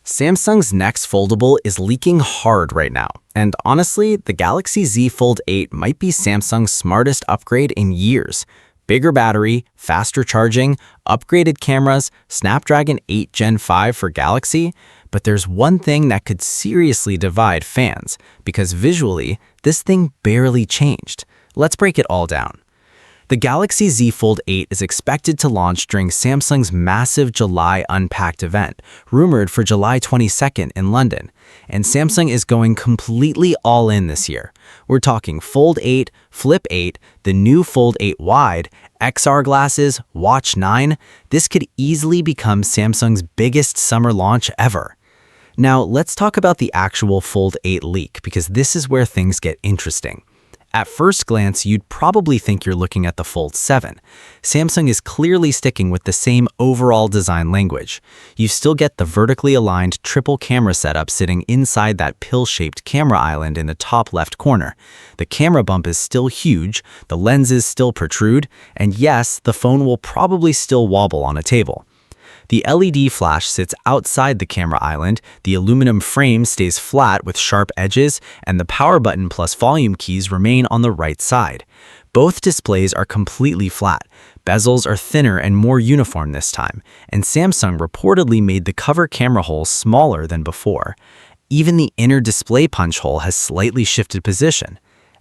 Samsung's next foldable is leaking hard right now, and honestly, the Galaxy Z Fold 8 might be Samsung's smartest upgrade in years. Bigger battery, faster charging, upgraded cameras, Snapdragon 8 Gen 5 for Galaxy, but there's one thing that could seriously divide fans, because visually, this thing barely changed. Let's break it all down. The Galaxy Z Fold 8 is expected to launch during Samsung's massive July Unpacked event, rumored for July 22nd in London. And Samsung is going completely all in this year. We're talking Fold 8, Flip 8, the new Fold 8 Wide, XR glasses, Watch 9. This could easily become Samsung's biggest summer launch ever. Now, let's talk about the actual Fold 8 leak, because this is where things get interesting. At first glance, you'd probably think you're looking at the Fold 7. Samsung is clearly sticking with the same overall design language. You still get the vertically aligned triple camera setup sitting inside that pill-shaped camera island in the top left corner. The camera bump is still huge, the lenses still protrude, and yes, the phone will probably still wobble on a table. The LED flash sits outside the camera island, the aluminum frame stays flat with sharp edges, and the power button plus volume keys remain on the right side. Both displays are completely flat. Bezels are thinner and more uniform this time, and Samsung reportedly made the cover camera hole smaller than before. Even the inner display punch hole has slightly shifted position.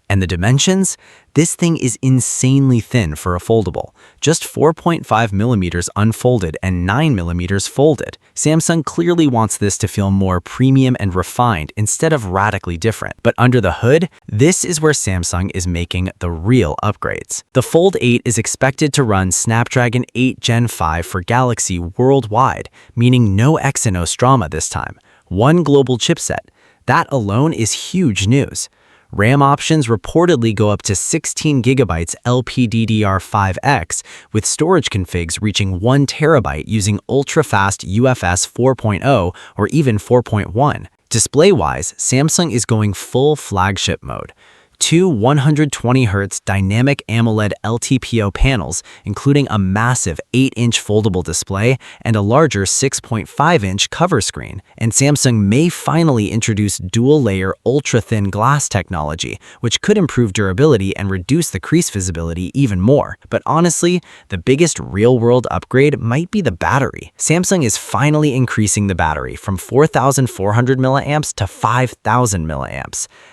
And the dimensions? This thing is insanely thin for a foldable. Just 4.5mm unfolded and 9mm folded. Samsung clearly wants this to feel more premium and refined instead of radically different. But under the hood, this is where Samsung is making the real upgrades. The Fold 8 is expected to run Snapdragon 8 Gen 5 for Galaxy worldwide, meaning no Exynos drama this time. One global chipset. That alone is huge news. RAM options reportedly go up to 16GB LPDDR5X, with storage configs reaching 1TB using ultra-fast UFS 4.0 or even 4.1. Display-wise, Samsung is going full flagship mode. Two 120Hz dynamic AMOLED LTPO panels, including a massive 8-inch foldable display and a larger 6.5-inch cover screen. And Samsung may finally introduce dual-layer ultra-thin glass technology, which could improve durability and reduce the crease visibility even more. But honestly, the biggest real-world upgrade might be the battery. Samsung is finally increasing the battery from 4,400 mAh to 5,000 mAh.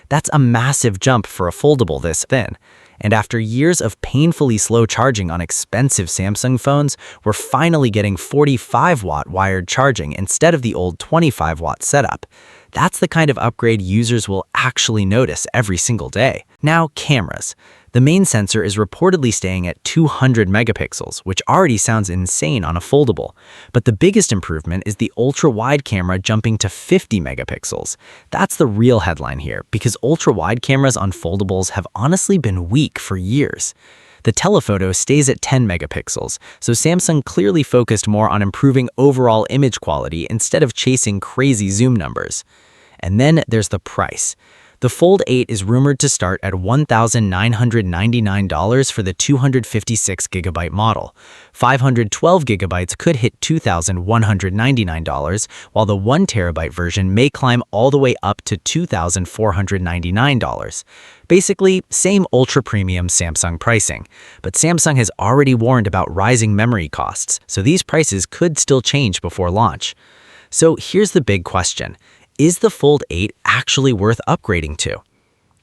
That's a massive jump for a foldable this thin. And after years of painfully slow charging on expensive Samsung phones, we're finally getting 45-watt wired charging instead of the old 25-watt setup. That's the kind of upgrade users will actually notice every single day. Now, cameras. The main sensor is reportedly staying at 200 megapixels, which already sounds insane on a foldable. But the biggest improvement is the ultra-wide camera jumping to 50 megapixels. That's the real headline here, because ultra-wide cameras on foldables have honestly been weak for years. The telephoto stays at 10 megapixels, so Samsung clearly focused more on improving overall image quality instead of chasing crazy zoom numbers. And then there's the price. The Fold 8 is rumored to start at $1,999 for the 256GB model. 512GB could hit $2,199, while the 1TB version may climb all the way up to $2,499. Basically, same ultra-premium Samsung pricing. But Samsung has already warned about rising memory costs, so these prices could still change before launch. So here's the big question. Is the Fold 8 actually worth upgrading to?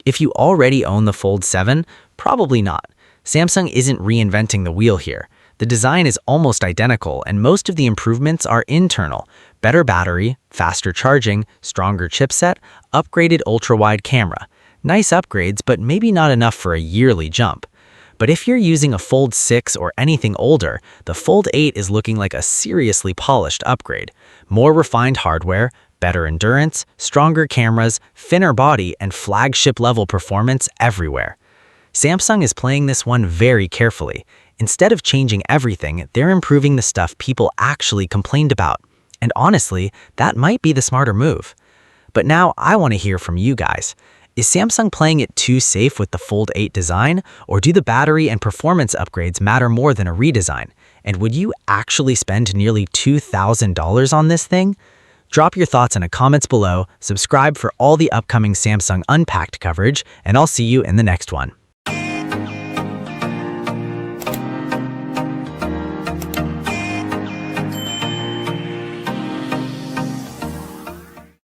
If you already own the Fold 7, probably not. Samsung isn't reinventing the wheel here. The design is almost identical, and most of the improvements are internal. Better battery, faster charging, stronger chipset, upgraded ultra-wide camera. Nice upgrades, but maybe not enough for a yearly jump. But if you're using a Fold 6 or anything older, the Fold 8 is looking like a seriously polished upgrade. More refined hardware, better endurance, stronger cameras, thinner body, and flagship-level performance everywhere. Samsung is playing this one very carefully. Instead of changing everything, they're improving the stuff people actually complained about. And honestly, that might be the smarter move. But now I want to hear from you guys. Is Samsung playing it too safe with the Fold 8 design, or do the battery and performance upgrades matter more than a redesign? And would you actually spend nearly $2,000 on this thing? Drop your thoughts in the comments below, subscribe for all the upcoming Samsung Unpacked coverage, and I'll see you in the next one.